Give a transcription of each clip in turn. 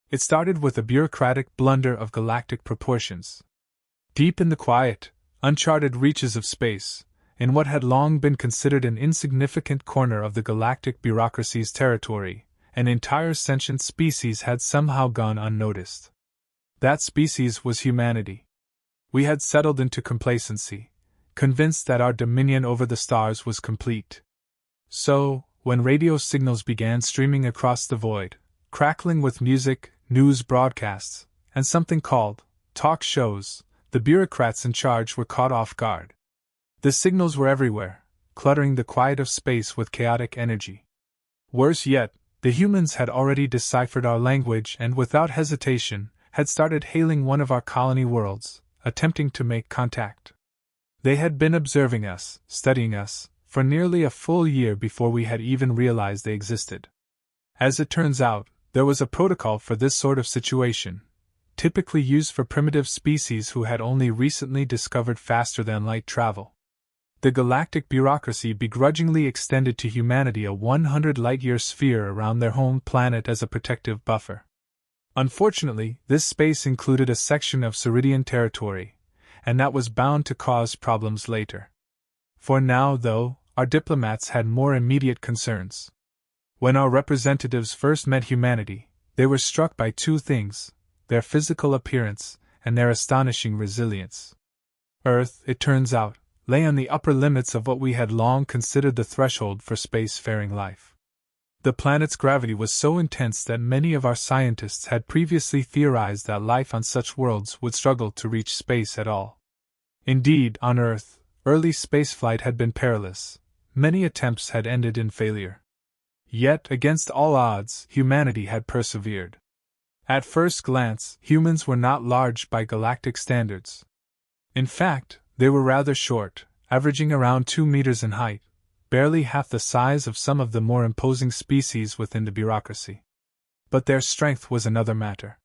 It started with a bureaucratic blunder of galactic proportions. Deep in the quiet, uncharted reaches of space, in what had long been considered an insignificant corner of the galactic bureaucracy's territory, an entire sentient species had somehow gone unnoticed. That species was humanity. We had settled into complacency, convinced that our dominion over the stars was complete. So, when radio signals began streaming across the void, crackling with music, news broadcasts, and something called talk shows, the bureaucrats in charge were caught off guard. The signals were everywhere, cluttering the quiet of space with chaotic energy. Worse yet, the humans had already deciphered our language and without hesitation had started hailing one of our colony worlds, attempting to make contact. They had been observing us, studying us, for nearly a full year before we had even realized they existed. As it turns out, there was a protocol for this sort of situation, typically used for primitive species who had only recently discovered faster-than-light travel. The galactic bureaucracy begrudgingly extended to humanity a 100 light-year sphere around their home planet as a protective buffer. Unfortunately, this space included a section of Ceridian territory, and that was bound to cause problems later. For now, though, our diplomats had more immediate concerns. When our representatives first met humanity, they were struck by two things: their physical appearance and their astonishing resilience. Earth, it turns out, lay on the upper limits of what we had long considered the threshold for spacefaring life. The planet's gravity was so intense that many of our scientists had previously theorized that life on such worlds would struggle to reach space at all. Indeed, on Earth, early spaceflight had been perilous. Many attempts had ended in failure. Yet, against all odds, humanity had persevered. At first glance, humans were not large by galactic standards. In fact, they were rather short, averaging around 2 meters in height, barely half the size of some of the more imposing species within the bureaucracy. But their strength was another matter.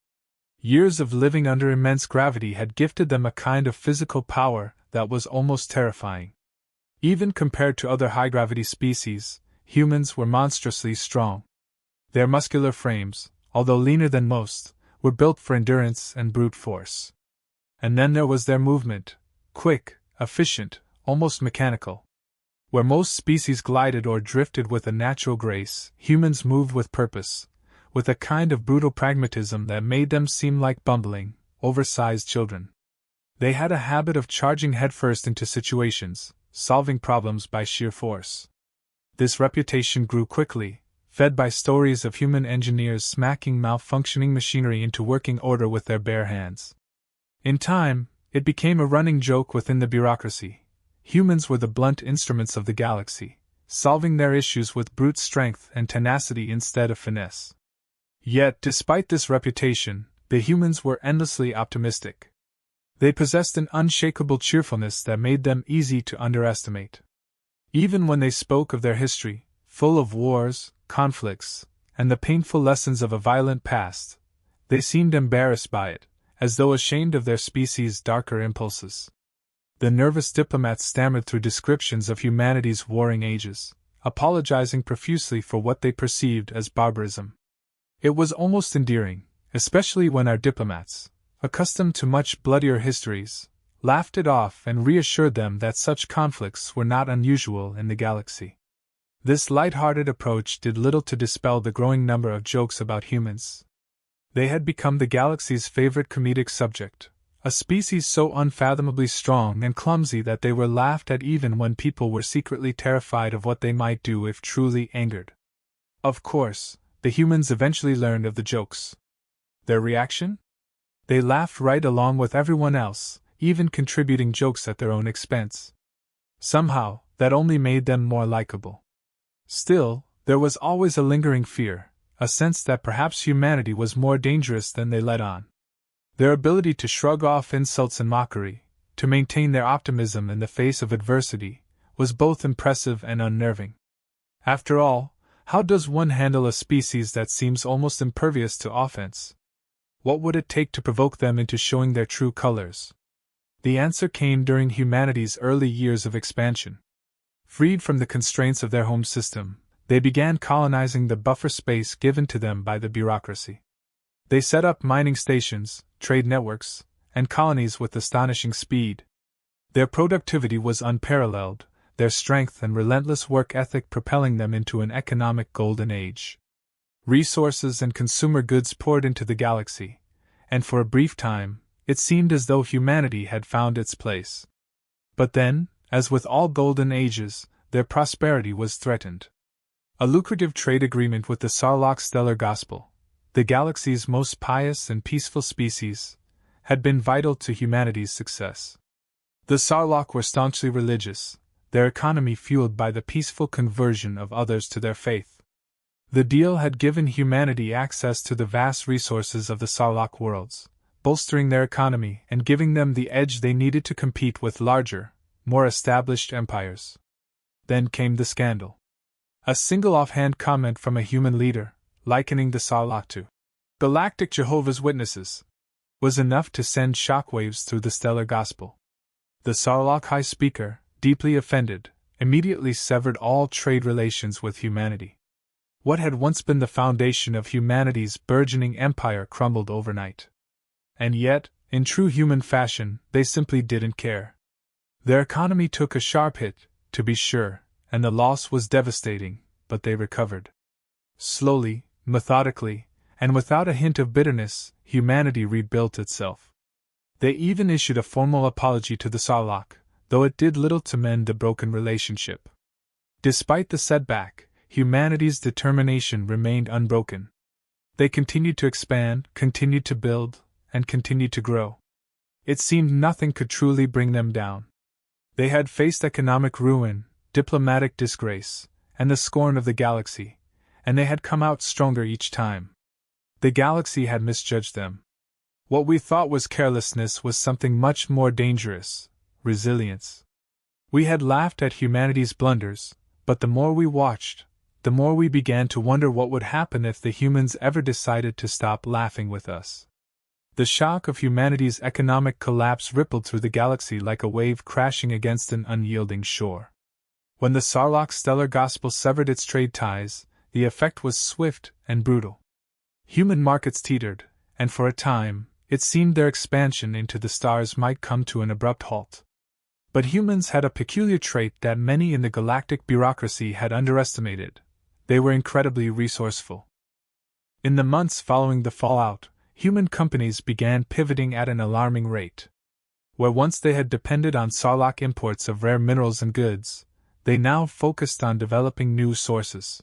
Years of living under immense gravity had gifted them a kind of physical power that was almost terrifying. Even compared to other high-gravity species, humans were monstrously strong. Their muscular frames, although leaner than most, were built for endurance and brute force. And then there was their movement, quick, efficient, almost mechanical. Where most species glided or drifted with a natural grace, humans moved with purpose, with a kind of brutal pragmatism that made them seem like bumbling, oversized children. They had a habit of charging headfirst into situations, solving problems by sheer force. This reputation grew quickly, fed by stories of human engineers smacking malfunctioning machinery into working order with their bare hands. In time, it became a running joke within the bureaucracy. Humans were the blunt instruments of the galaxy, solving their issues with brute strength and tenacity instead of finesse. Yet, despite this reputation, the humans were endlessly optimistic. They possessed an unshakable cheerfulness that made them easy to underestimate. Even when they spoke of their history, full of wars, conflicts, and the painful lessons of a violent past, they seemed embarrassed by it, as though ashamed of their species' darker impulses. The nervous diplomats stammered through descriptions of humanity's warring ages, apologizing profusely for what they perceived as barbarism. It was almost endearing, especially when our diplomats, accustomed to much bloodier histories, laughed it off and reassured them that such conflicts were not unusual in the galaxy. This light-hearted approach did little to dispel the growing number of jokes about humans. They had become the galaxy's favorite comedic subject, a species so unfathomably strong and clumsy that they were laughed at even when people were secretly terrified of what they might do if truly angered. Of course, the humans eventually learned of the jokes. Their reaction? They laughed right along with everyone else, even contributing jokes at their own expense. Somehow, that only made them more likable. Still, there was always a lingering fear, a sense that perhaps humanity was more dangerous than they let on. Their ability to shrug off insults and mockery, to maintain their optimism in the face of adversity, was both impressive and unnerving. After all, how does one handle a species that seems almost impervious to offense? What would it take to provoke them into showing their true colors? The answer came during humanity's early years of expansion. Freed from the constraints of their home system, they began colonizing the buffer space given to them by the bureaucracy. They set up mining stations, trade networks, and colonies with astonishing speed. Their productivity was unparalleled, their strength and relentless work ethic propelling them into an economic golden age. Resources and consumer goods poured into the galaxy, and for a brief time, it seemed as though humanity had found its place. But then, as with all golden ages, their prosperity was threatened. A lucrative trade agreement with the Sarlacc stellar gospel, the galaxy's most pious and peaceful species, had been vital to humanity's success. The Sarlacc were staunchly religious, their economy fueled by the peaceful conversion of others to their faith. The deal had given humanity access to the vast resources of the Sarlacc worlds, bolstering their economy and giving them the edge they needed to compete with larger, more established empires. Then came the scandal. A single offhand comment from a human leader, likening the Sarlacc to galactic Jehovah's Witnesses, was enough to send shockwaves through the stellar gospel. The Sarlacc High Speaker, deeply offended, immediately severed all trade relations with humanity. What had once been the foundation of humanity's burgeoning empire crumbled overnight. And yet, in true human fashion, they simply didn't care. Their economy took a sharp hit, to be sure, and the loss was devastating, but they recovered. Slowly, methodically, and without a hint of bitterness, humanity rebuilt itself. They even issued a formal apology to the Sarlacc, though it did little to mend the broken relationship. Despite the setback, humanity's determination remained unbroken. They continued to expand, continued to build, and continued to grow. It seemed nothing could truly bring them down. They had faced economic ruin, diplomatic disgrace, and the scorn of the galaxy, and they had come out stronger each time. The galaxy had misjudged them. What we thought was carelessness was something much more dangerous: resilience. We had laughed at humanity's blunders, but the more we watched, the more we began to wonder what would happen if the humans ever decided to stop laughing with us. The shock of humanity's economic collapse rippled through the galaxy like a wave crashing against an unyielding shore. When the Sarlacc stellar gospel severed its trade ties, the effect was swift and brutal. Human markets teetered, and for a time, it seemed their expansion into the stars might come to an abrupt halt. But humans had a peculiar trait that many in the galactic bureaucracy had underestimated: they were incredibly resourceful. In the months following the fallout, human companies began pivoting at an alarming rate. Where once they had depended on Sarlacc imports of rare minerals and goods, they now focused on developing new sources.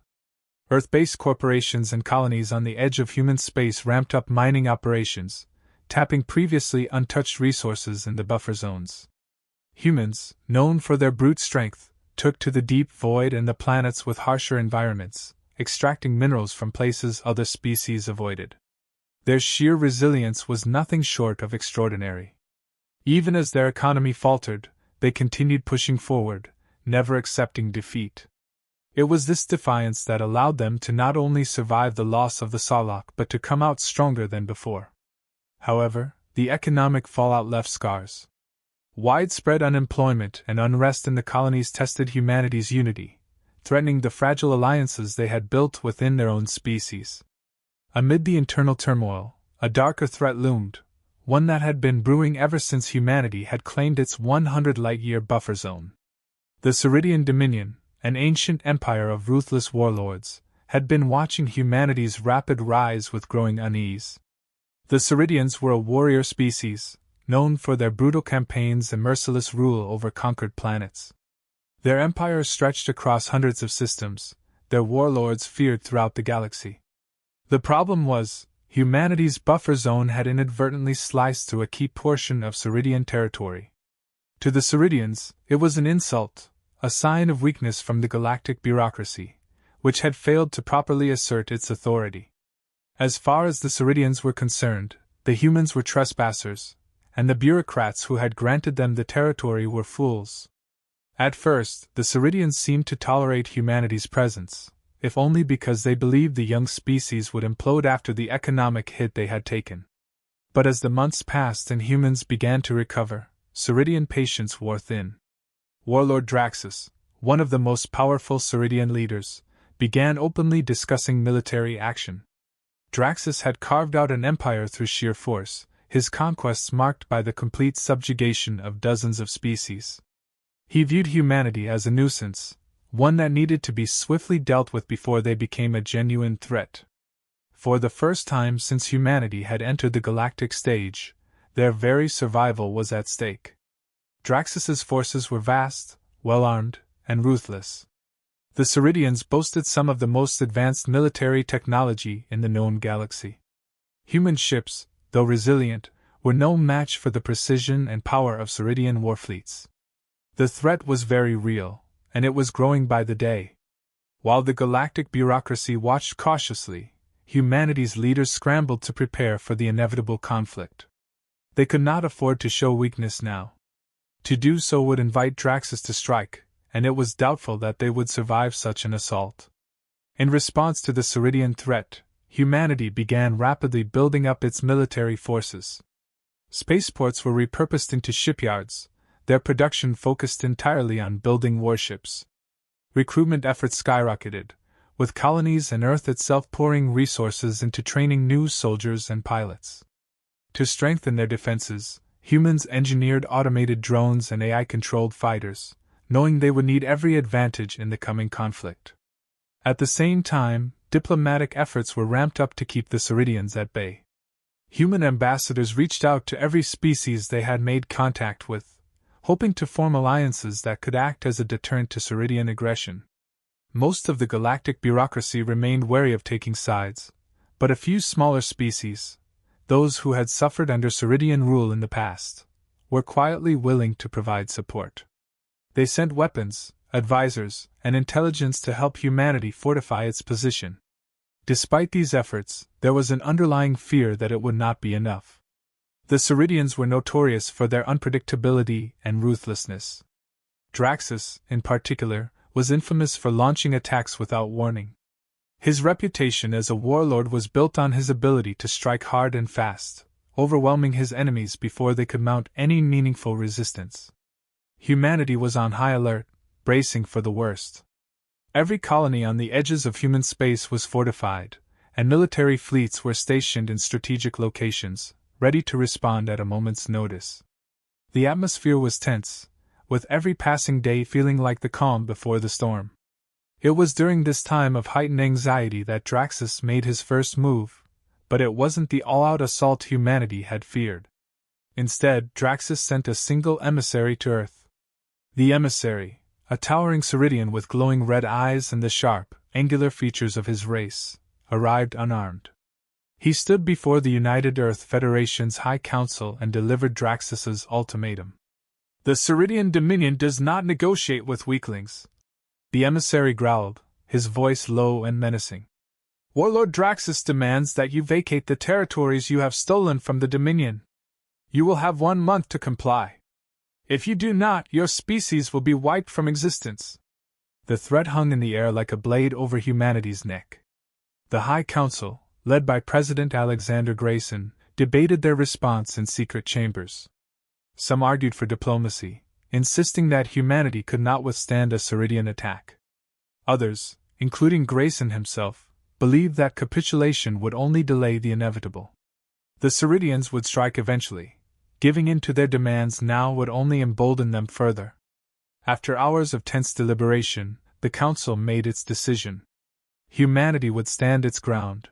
Earth-based corporations and colonies on the edge of human space ramped up mining operations, tapping previously untouched resources in the buffer zones. Humans, known for their brute strength, took to the deep void and the planets with harsher environments, extracting minerals from places other species avoided. Their sheer resilience was nothing short of extraordinary. Even as their economy faltered, they continued pushing forward, never accepting defeat. It was this defiance that allowed them to not only survive the loss of the Sarlacc but to come out stronger than before. However, the economic fallout left scars. Widespread unemployment and unrest in the colonies tested humanity's unity, threatening the fragile alliances they had built within their own species. Amid the internal turmoil, a darker threat loomed, one that had been brewing ever since humanity had claimed its 100-light-year buffer zone. The Ceridian Dominion, an ancient empire of ruthless warlords, had been watching humanity's rapid rise with growing unease. The Ceridians were a warrior species, known for their brutal campaigns and merciless rule over conquered planets. Their empire stretched across hundreds of systems, their warlords feared throughout the galaxy. The problem was, humanity's buffer zone had inadvertently sliced through a key portion of Ceridian territory. To the Ceridians, it was an insult, a sign of weakness from the galactic bureaucracy, which had failed to properly assert its authority. As far as the Ceridians were concerned, the humans were trespassers, and the bureaucrats who had granted them the territory were fools. At first, the Ceridians seemed to tolerate humanity's presence, if only because they believed the young species would implode after the economic hit they had taken. But as the months passed and humans began to recover, Ceridian patience wore thin. Warlord Draxus, one of the most powerful Ceridian leaders, began openly discussing military action. Draxus had carved out an empire through sheer force, his conquests marked by the complete subjugation of dozens of species. He viewed humanity as a nuisance, one that needed to be swiftly dealt with before they became a genuine threat. For the first time since humanity had entered the galactic stage, their very survival was at stake. Draxus's forces were vast, well-armed, and ruthless. The Ceridians boasted some of the most advanced military technology in the known galaxy. Human ships, though resilient, were no match for the precision and power of Ceridian warfleets. The threat was very real, and it was growing by the day. While the galactic bureaucracy watched cautiously, humanity's leaders scrambled to prepare for the inevitable conflict. They could not afford to show weakness now. To do so would invite Draxus to strike, and it was doubtful that they would survive such an assault. In response to the Ceridian threat, humanity began rapidly building up its military forces. Spaceports were repurposed into shipyards, their production focused entirely on building warships. Recruitment efforts skyrocketed, with colonies and Earth itself pouring resources into training new soldiers and pilots. To strengthen their defenses, humans engineered automated drones and AI-controlled fighters, knowing they would need every advantage in the coming conflict. At the same time, diplomatic efforts were ramped up to keep the Ceridians at bay. Human ambassadors reached out to every species they had made contact with, hoping to form alliances that could act as a deterrent to Ceridian aggression. Most of the galactic bureaucracy remained wary of taking sides, but a few smaller species, those who had suffered under Ceridian rule in the past, were quietly willing to provide support. They sent weapons, advisors, and intelligence to help humanity fortify its position. Despite these efforts, there was an underlying fear that it would not be enough. The Ceridians were notorious for their unpredictability and ruthlessness. Draxus, in particular, was infamous for launching attacks without warning. His reputation as a warlord was built on his ability to strike hard and fast, overwhelming his enemies before they could mount any meaningful resistance. Humanity was on high alert, bracing for the worst. Every colony on the edges of human space was fortified, and military fleets were stationed in strategic locations, ready to respond at a moment's notice. The atmosphere was tense, with every passing day feeling like the calm before the storm. It was during this time of heightened anxiety that Draxus made his first move, but it wasn't the all-out assault humanity had feared. Instead, Draxus sent a single emissary to Earth. The emissary, a towering Ceridian with glowing red eyes and the sharp, angular features of his race, arrived unarmed. He stood before the United Earth Federation's High Council and delivered Draxus's ultimatum. The Ceridian Dominion does not negotiate with weaklings. The emissary growled, his voice low and menacing. Warlord Draxus demands that you vacate the territories you have stolen from the Dominion. You will have 1 month to comply. If you do not, your species will be wiped from existence. The threat hung in the air like a blade over humanity's neck. The High Council, led by President Alexander Grayson, debated their response in secret chambers. Some argued for diplomacy, insisting that humanity could not withstand a Ceridian attack. Others, including Grayson himself, believed that capitulation would only delay the inevitable. The Ceridians would strike eventually. Giving in to their demands now would only embolden them further. After hours of tense deliberation, the Council made its decision. Humanity would stand its ground.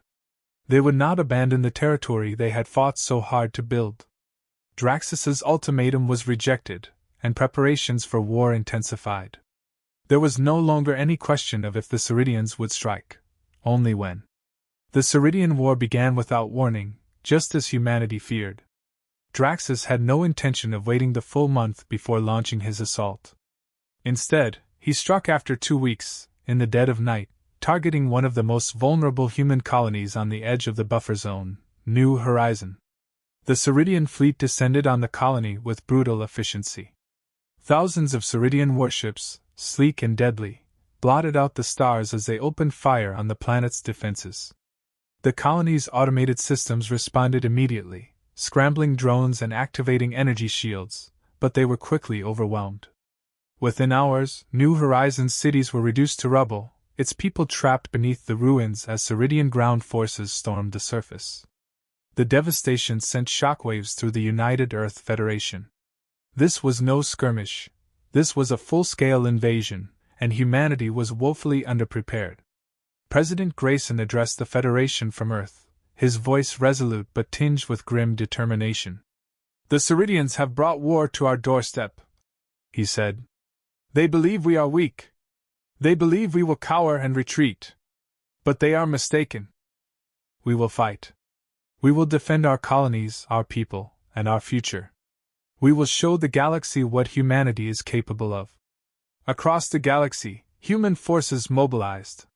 They would not abandon the territory they had fought so hard to build. Draxus's ultimatum was rejected, and preparations for war intensified. There was no longer any question of if the Ceridians would strike, only when. The Ceridian War began without warning, just as humanity feared. Draxus had no intention of waiting the full month before launching his assault. Instead, he struck after 2 weeks, in the dead of night, targeting one of the most vulnerable human colonies on the edge of the buffer zone, New Horizon. The Ceridian fleet descended on the colony with brutal efficiency. Thousands of Ceridian warships, sleek and deadly, blotted out the stars as they opened fire on the planet's defenses. The colony's automated systems responded immediately, scrambling drones and activating energy shields, but they were quickly overwhelmed. Within hours, New Horizons cities were reduced to rubble, its people trapped beneath the ruins as Ceridian ground forces stormed the surface. The devastation sent shockwaves through the United Earth Federation. This was no skirmish. This was a full-scale invasion, and humanity was woefully underprepared. President Grayson addressed the Federation from Earth, his voice resolute but tinged with grim determination. "The Ceridians have brought war to our doorstep," he said. "They believe we are weak. They believe we will cower and retreat. But they are mistaken. We will fight. We will defend our colonies, our people, and our future. We will show the galaxy what humanity is capable of." Across the galaxy, human forces mobilized.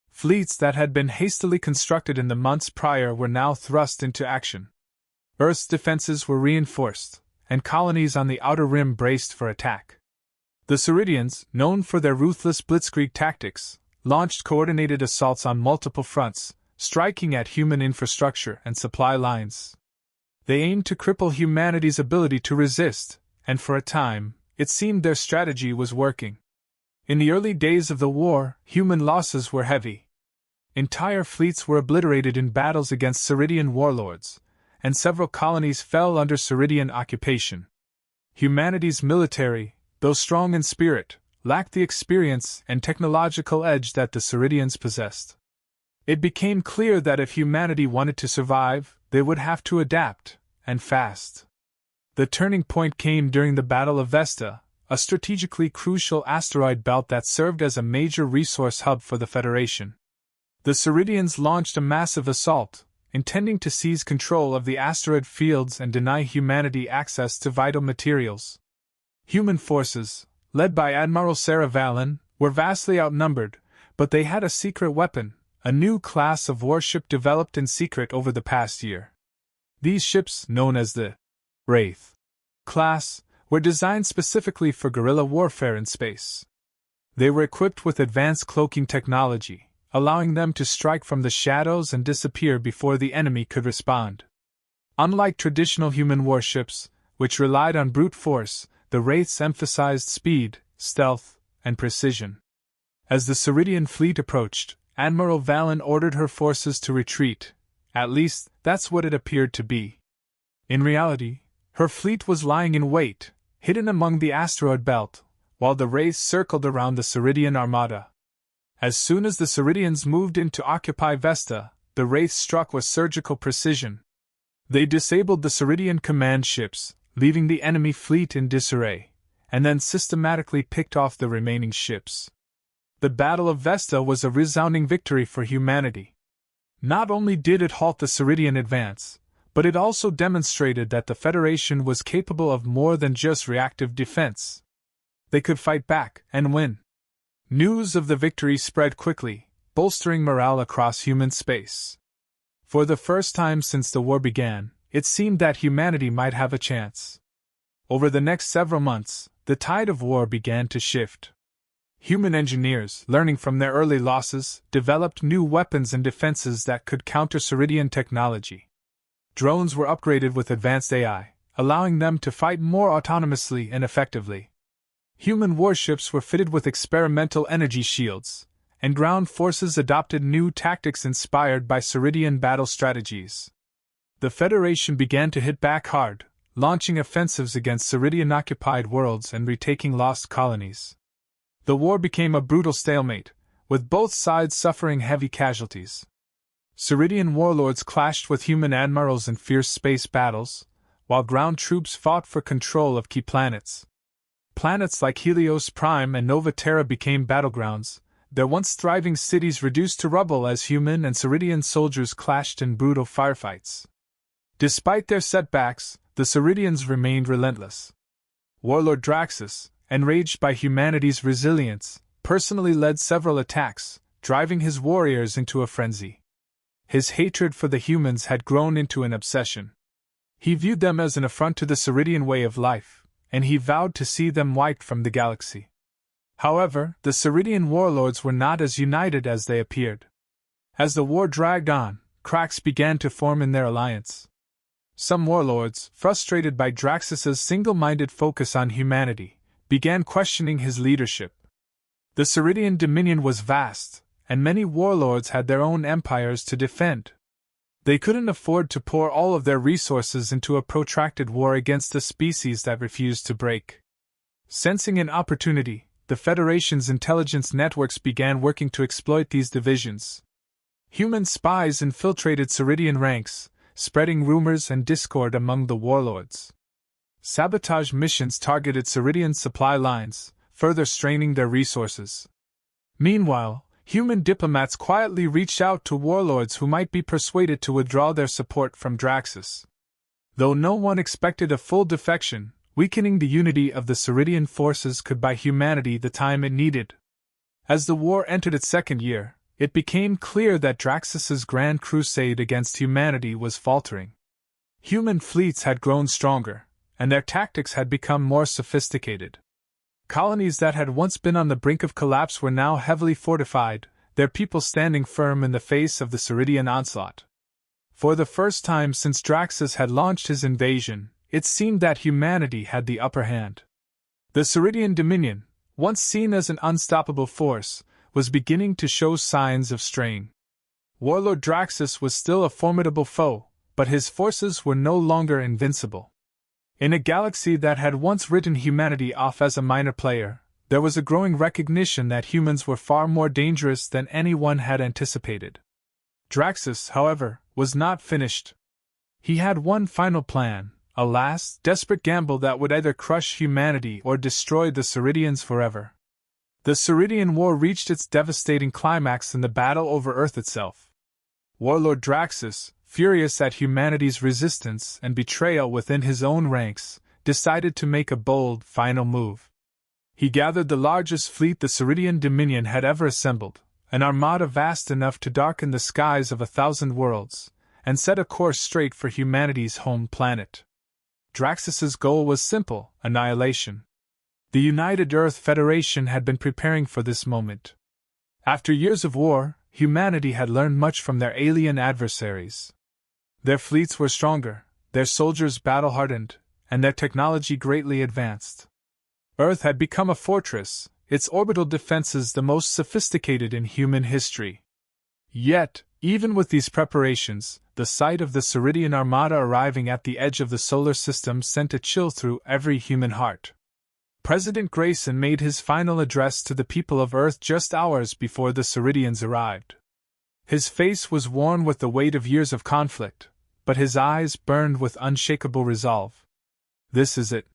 Fleets that had been hastily constructed in the months prior were now thrust into action. Earth's defenses were reinforced, and colonies on the outer rim braced for attack. The Ceridians, known for their ruthless blitzkrieg tactics, launched coordinated assaults on multiple fronts, striking at human infrastructure and supply lines. They aimed to cripple humanity's ability to resist, and for a time, it seemed their strategy was working. In the early days of the war, human losses were heavy. Entire fleets were obliterated in battles against Ceridian warlords, and several colonies fell under Ceridian occupation. Humanity's military, though strong in spirit, lacked the experience and technological edge that the Ceridians possessed. It became clear that if humanity wanted to survive, they would have to adapt, and fast. The turning point came during the Battle of Vesta, a strategically crucial asteroid belt that served as a major resource hub for the Federation. The Ceridians launched a massive assault, intending to seize control of the asteroid fields and deny humanity access to vital materials. Human forces, led by Admiral Sarah Valen, were vastly outnumbered, but they had a secret weapon, a new class of warship developed in secret over the past year. These ships, known as the Wraith class, were designed specifically for guerrilla warfare in space. They were equipped with advanced cloaking technology, allowing them to strike from the shadows and disappear before the enemy could respond. Unlike traditional human warships, which relied on brute force, the Wraiths emphasized speed, stealth, and precision. As the Ceridian fleet approached, Admiral Valen ordered her forces to retreat. At least, that's what it appeared to be. In reality, her fleet was lying in wait, hidden among the asteroid belt, while the Wraiths circled around the Ceridian armada. As soon as the Ceridians moved in to occupy Vesta, the Wraiths struck with surgical precision. They disabled the Ceridian command ships, leaving the enemy fleet in disarray, and then systematically picked off the remaining ships. The Battle of Vesta was a resounding victory for humanity. Not only did it halt the Ceridian advance, but it also demonstrated that the Federation was capable of more than just reactive defense. They could fight back and win. News of the victory spread quickly, bolstering morale across human space. For the first time since the war began, it seemed that humanity might have a chance. Over the next several months, the tide of war began to shift. Human engineers, learning from their early losses, developed new weapons and defenses that could counter Ceridian technology. Drones were upgraded with advanced AI, allowing them to fight more autonomously and effectively. Human warships were fitted with experimental energy shields, and ground forces adopted new tactics inspired by Ceridian battle strategies. The Federation began to hit back hard, launching offensives against Ceridian-occupied worlds and retaking lost colonies. The war became a brutal stalemate, with both sides suffering heavy casualties. Ceridian warlords clashed with human admirals in fierce space battles, while ground troops fought for control of key planets. Planets like Helios Prime and Nova Terra became battlegrounds, their once thriving cities reduced to rubble as human and Ceridian soldiers clashed in brutal firefights. Despite their setbacks, the Ceridians remained relentless. Warlord Draxus, enraged by humanity's resilience, personally led several attacks, driving his warriors into a frenzy. His hatred for the humans had grown into an obsession. He viewed them as an affront to the Ceridian way of life, and he vowed to see them wiped from the galaxy. However, the Ceridian warlords were not as united as they appeared. As the war dragged on, cracks began to form in their alliance. Some warlords, frustrated by Draxus's single-minded focus on humanity, began questioning his leadership. The Ceridian dominion was vast, and many warlords had their own empires to defend. They couldn't afford to pour all of their resources into a protracted war against a species that refused to break. Sensing an opportunity, the Federation's intelligence networks began working to exploit these divisions. Human spies infiltrated Ceridian ranks, spreading rumors and discord among the warlords. Sabotage missions targeted Ceridian supply lines, further straining their resources. Meanwhile, human diplomats quietly reached out to warlords who might be persuaded to withdraw their support from Draxus. Though no one expected a full defection, weakening the unity of the Ceridian forces could buy humanity the time it needed. As the war entered its second year, it became clear that Draxus's grand crusade against humanity was faltering. Human fleets had grown stronger, and their tactics had become more sophisticated. Colonies that had once been on the brink of collapse were now heavily fortified, their people standing firm in the face of the Ceridian onslaught. For the first time since Draxus had launched his invasion, it seemed that humanity had the upper hand. The Ceridian dominion, once seen as an unstoppable force, was beginning to show signs of straying. Warlord Draxus was still a formidable foe, but his forces were no longer invincible. In a galaxy that had once written humanity off as a minor player, there was a growing recognition that humans were far more dangerous than anyone had anticipated. Draxus, however, was not finished. He had one final plan, a last, desperate gamble that would either crush humanity or destroy the Ceridians forever. The Ceridian War reached its devastating climax in the battle over Earth itself. Warlord Draxus, furious at humanity's resistance and betrayal within his own ranks, decided to make a bold, final move. He gathered the largest fleet the Ceridian Dominion had ever assembled, an armada vast enough to darken the skies of 1,000 worlds, and set a course straight for humanity's home planet. Draxus's goal was simple: annihilation. The United Earth Federation had been preparing for this moment. After years of war, humanity had learned much from their alien adversaries. Their fleets were stronger, their soldiers battle-hardened, and their technology greatly advanced. Earth had become a fortress, its orbital defenses the most sophisticated in human history. Yet, even with these preparations, the sight of the Ceridian armada arriving at the edge of the solar system sent a chill through every human heart. President Grayson made his final address to the people of Earth just hours before the Ceridians arrived. His face was worn with the weight of years of conflict, but his eyes burned with unshakable resolve. "This is it,"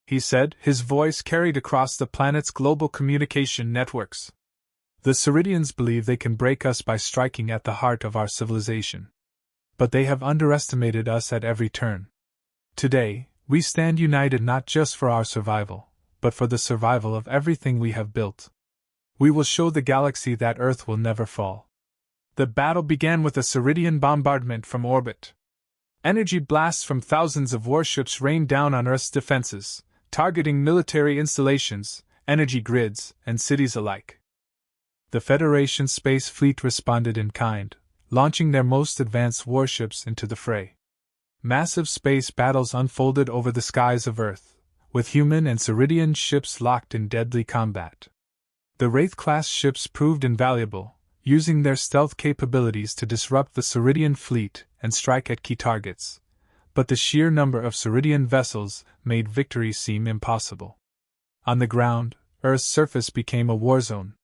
he said, his voice carried across the planet's global communication networks. "The Ceridians believe they can break us by striking at the heart of our civilization. But they have underestimated us at every turn. Today, we stand united not just for our survival, but for the survival of everything we have built. We will show the galaxy that Earth will never fall." The battle began with a Ceridian bombardment from orbit. Energy blasts from thousands of warships rained down on Earth's defenses, targeting military installations, energy grids, and cities alike. The Federation Space Fleet responded in kind, launching their most advanced warships into the fray. Massive space battles unfolded over the skies of Earth, with human and Ceridian ships locked in deadly combat. The Wraith-class ships proved invaluable, using their stealth capabilities to disrupt the Ceridian fleet and strike at key targets, but the sheer number of Ceridian vessels made victory seem impossible. On the ground, Earth's surface became a war zone.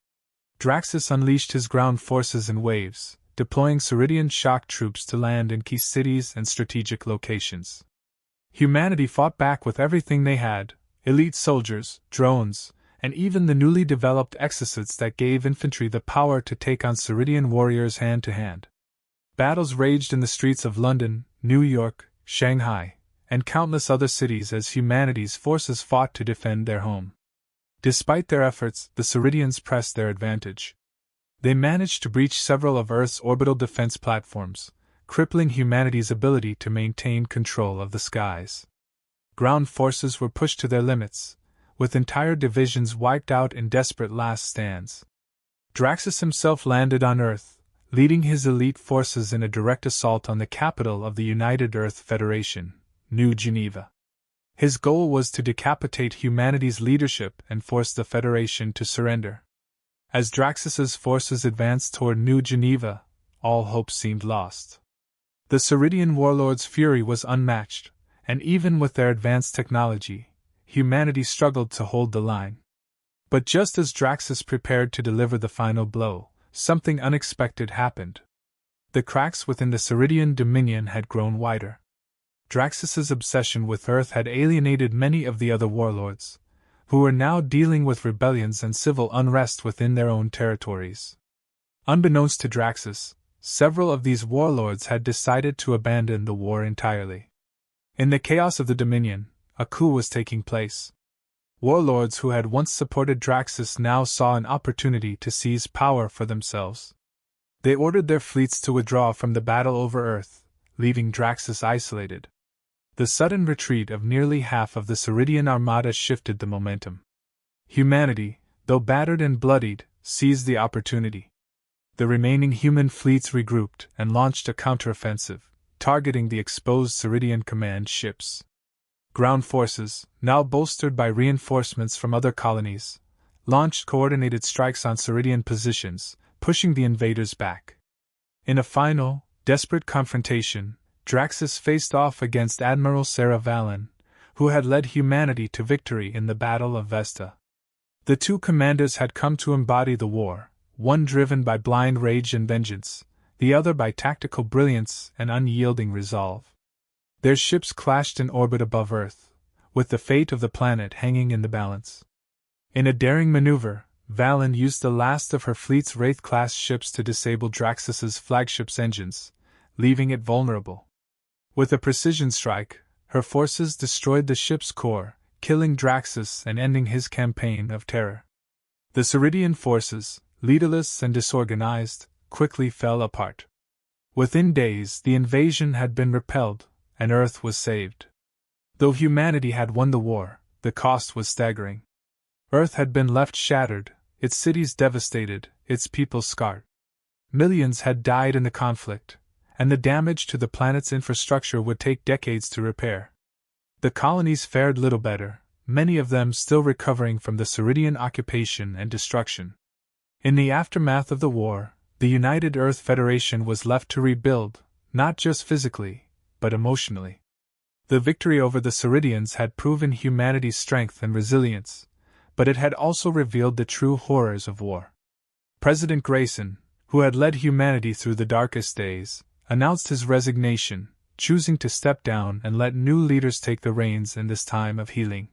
Draxus unleashed his ground forces in waves, deploying Ceridian shock troops to land in key cities and strategic locations. Humanity fought back with everything they had: elite soldiers, drones, and even the newly developed exosuits that gave infantry the power to take on Ceridian warriors hand to hand. Battles raged in the streets of London, New York, Shanghai, and countless other cities as humanity's forces fought to defend their home. Despite their efforts, the Ceridians pressed their advantage. They managed to breach several of Earth's orbital defense platforms, crippling humanity's ability to maintain control of the skies. Ground forces were pushed to their limits, with entire divisions wiped out in desperate last stands. Draxus himself landed on Earth, leading his elite forces in a direct assault on the capital of the United Earth Federation, New Geneva. His goal was to decapitate humanity's leadership and force the Federation to surrender. As Draxus's forces advanced toward New Geneva, all hope seemed lost. The Ceridian warlords' fury was unmatched, and even with their advanced technology, humanity struggled to hold the line. But just as Draxus prepared to deliver the final blow, something unexpected happened. The cracks within the Ceridian dominion had grown wider. Draxus's obsession with Earth had alienated many of the other warlords, who were now dealing with rebellions and civil unrest within their own territories. Unbeknownst to Draxus, several of these warlords had decided to abandon the war entirely. In the chaos of the Dominion, a coup was taking place. Warlords who had once supported Draxus now saw an opportunity to seize power for themselves. They ordered their fleets to withdraw from the battle over Earth, leaving Draxus isolated. The sudden retreat of nearly half of the Ceridian armada shifted the momentum. Humanity, though battered and bloodied, seized the opportunity. The remaining human fleets regrouped and launched a counteroffensive, targeting the exposed Ceridian command ships. Ground forces, now bolstered by reinforcements from other colonies, launched coordinated strikes on Ceridian positions, pushing the invaders back. In a final, desperate confrontation, Draxus faced off against Admiral Sarah Valen, who had led humanity to victory in the Battle of Vesta. The two commanders had come to embody the war, one driven by blind rage and vengeance, the other by tactical brilliance and unyielding resolve. Their ships clashed in orbit above Earth, with the fate of the planet hanging in the balance. In a daring maneuver, Valen used the last of her fleet's Wraith-class ships to disable Draxus's flagship's engines, leaving it vulnerable. With a precision strike, her forces destroyed the ship's core, killing Draxus and ending his campaign of terror. The Ceridian forces, leaderless and disorganized, quickly fell apart. Within days, the invasion had been repelled, and Earth was saved. Though humanity had won the war, the cost was staggering. Earth had been left shattered, its cities devastated, its people scarred. Millions had died in the conflict, and the damage to the planet's infrastructure would take decades to repair. The colonies fared little better, many of them still recovering from the Ceridian occupation and destruction. In the aftermath of the war, the United Earth Federation was left to rebuild, not just physically, but emotionally. The victory over the Ceridians had proven humanity's strength and resilience, but it had also revealed the true horrors of war. President Grayson, who had led humanity through the darkest days, announced his resignation, choosing to step down and let new leaders take the reins in this time of healing.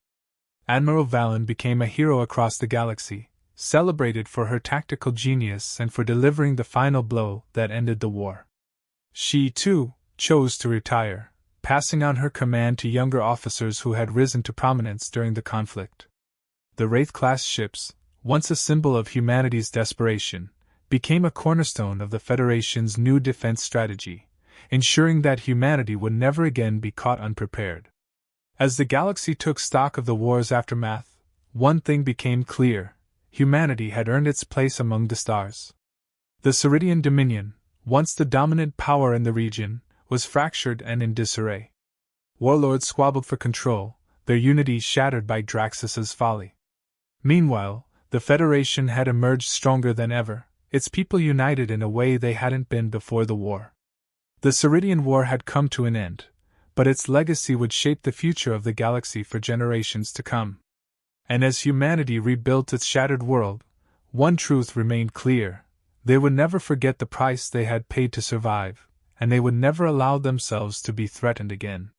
Admiral Valen became a hero across the galaxy, celebrated for her tactical genius and for delivering the final blow that ended the war. She, too, chose to retire, passing on her command to younger officers who had risen to prominence during the conflict. The Wraith-class ships, once a symbol of humanity's desperation, became a cornerstone of the Federation's new defense strategy, ensuring that humanity would never again be caught unprepared. As the galaxy took stock of the war's aftermath, one thing became clear: humanity had earned its place among the stars. The Ceridian Dominion, once the dominant power in the region, was fractured and in disarray. Warlords squabbled for control, their unity shattered by Draxus's folly. Meanwhile, the Federation had emerged stronger than ever, its people united in a way they hadn't been before the war. The Ceridian War had come to an end, but its legacy would shape the future of the galaxy for generations to come. And as humanity rebuilt its shattered world, one truth remained clear: they would never forget the price they had paid to survive, and they would never allow themselves to be threatened again.